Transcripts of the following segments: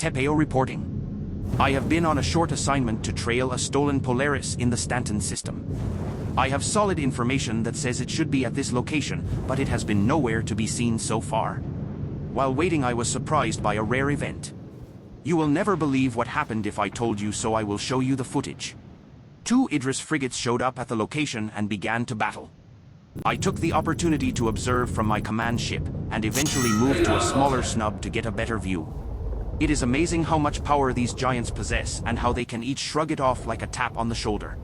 Tepeo reporting. I have been on a short assignment to trail a stolen Polaris in the Stanton system. I have solid information that says it should be at this location, but it has been nowhere to be seen so far. While waiting, I was surprised by a rare event. You will never believe what happened if I told you, so I will show you the footage. 2 Idris frigates showed up at the location and began to battle. I took the opportunity to observe from my command ship, and eventually moved to a smaller snub to get a better view. It is amazing how much power these giants possess and how they can each shrug it off like a tap on the shoulder.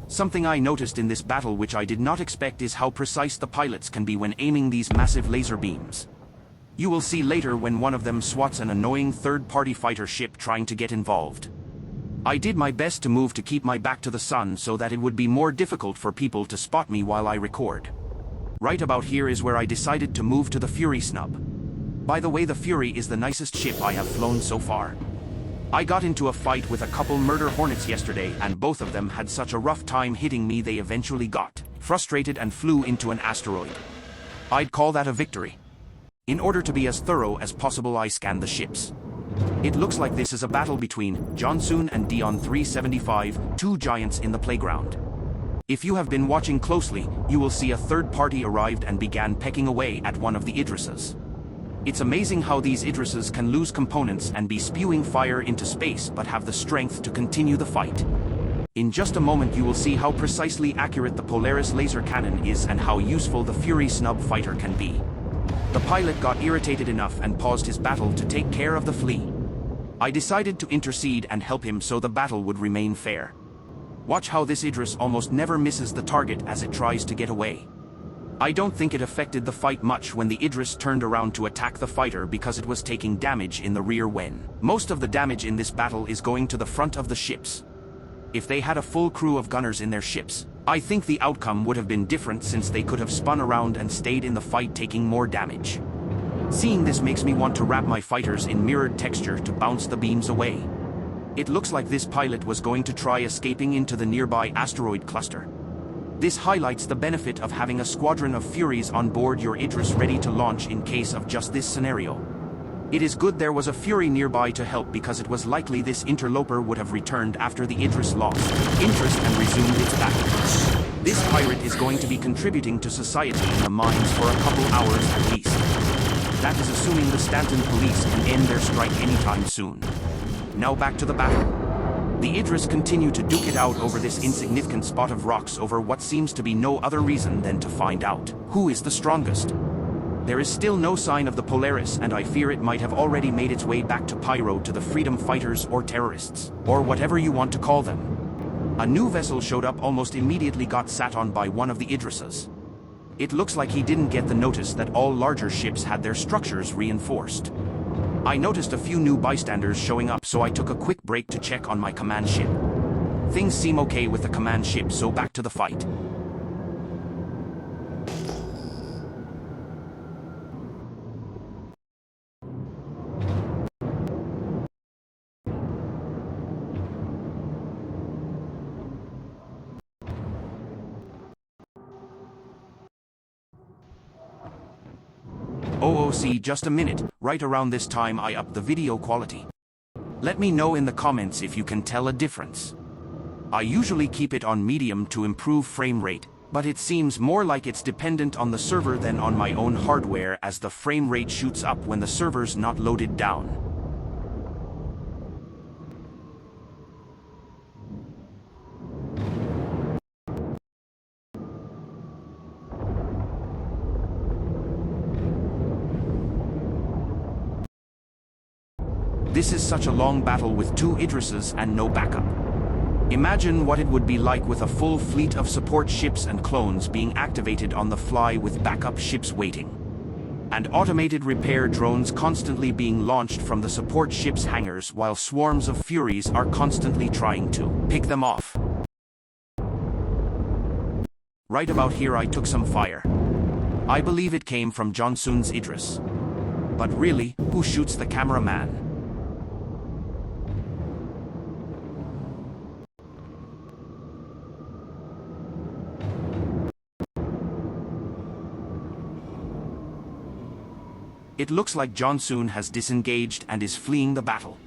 Something I noticed in this battle which I did not expect is how precise the pilots can be when aiming these massive laser beams. You will see later when one of them swats an annoying third-party fighter ship trying to get involved. I did my best to move to keep my back to the sun so that it would be more difficult for people to spot me while I record. Right about here is where I decided to move to the Fury snub. By the way, the Fury is the nicest ship I have flown so far. I got into a fight with a couple murder hornets yesterday, and both of them had such a rough time hitting me they eventually got frustrated and flew into an asteroid. I'd call that a victory. In order to be as thorough as possible, I scanned the ships. It looks like this is a battle between Jonsun and Dion 375, 2 giants in the playground. If you have been watching closely, you will see a third party arrived and began pecking away at one of the Idrises. It's amazing how these Idrises can lose components and be spewing fire into space but have the strength to continue the fight. In just a moment you will see how precisely accurate the Polaris laser cannon is and how useful the Fury snub fighter can be. The pilot got irritated enough and paused his battle to take care of the flea. I decided to intercede and help him so the battle would remain fair. Watch how this Idris almost never misses the target as it tries to get away. I don't think it affected the fight much when the Idris turned around to attack the fighter because it was taking damage in the rear when most of the damage in this battle is going to the front of the ships. If they had a full crew of gunners in their ships, I think the outcome would have been different since they could have spun around and stayed in the fight taking more damage. Seeing this makes me want to wrap my fighters in mirrored texture to bounce the beams away. It looks like this pilot was going to try escaping into the nearby asteroid cluster. This highlights the benefit of having a squadron of Furies on board your Idris ready to launch in case of just this scenario. It is good there was a Fury nearby to help because it was likely this interloper would have returned after the Idris lost interest and resumed its battle. This pirate is going to be contributing to society in the mines for a couple hours at least. That is assuming the Stanton police can end their strike anytime soon. Now back to the battle. The Idris continue to duke it out over this insignificant spot of rocks over what seems to be no other reason than to find out who is the strongest. There is still no sign of the Polaris, and I fear it might have already made its way back to Pyro, to the freedom fighters or terrorists, or whatever you want to call them. A new vessel showed up almost immediately, got sat on by one of the Idrises. It looks like he didn't get the notice that all larger ships had their structures reinforced. I noticed a few new bystanders showing up, so I took a quick break to check on my command ship. Things seem okay with the command ship, so back to the fight. OOC, just a minute. Right around this time I upped the video quality. Let me know in the comments if you can tell a difference. I usually keep it on medium to improve frame rate, but it seems more like it's dependent on the server than on my own hardware, as the frame rate shoots up when the server's not loaded down. This is such a long battle with 2 Idrises and no backup. Imagine what it would be like with a full fleet of support ships and clones being activated on the fly with backup ships waiting. And automated repair drones constantly being launched from the support ships' hangars while swarms of Furies are constantly trying to pick them off. Right about here I took some fire. I believe it came from Jonsun's Idris. But really, who shoots the cameraman? It looks like Jonsun has disengaged and is fleeing the battle.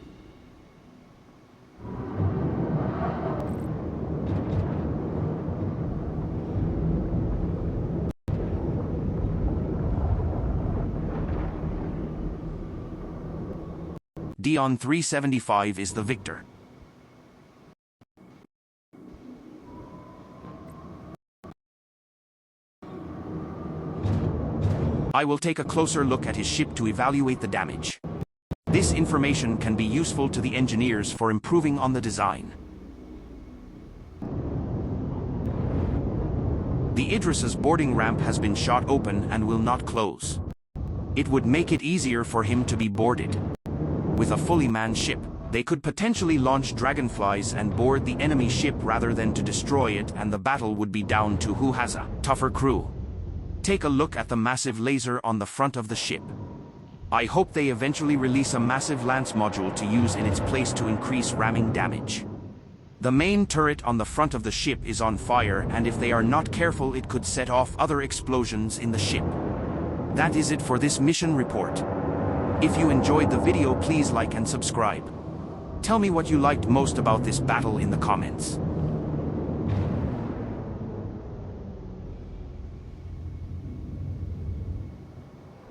Dion 375 is the victor. I will take a closer look at his ship to evaluate the damage. This information can be useful to the engineers for improving on the design. The Idris's boarding ramp has been shot open and will not close. It would make it easier for him to be boarded. With a fully manned ship, they could potentially launch dragonflies and board the enemy ship rather than to destroy it, and the battle would be down to who has a tougher crew. Take a look at the massive laser on the front of the ship. I hope they eventually release a massive lance module to use in its place to increase ramming damage. The main turret on the front of the ship is on fire, and if they are not careful it could set off other explosions in the ship. That is it for this mission report. If you enjoyed the video, please like and subscribe. Tell me what you liked most about this battle in the comments.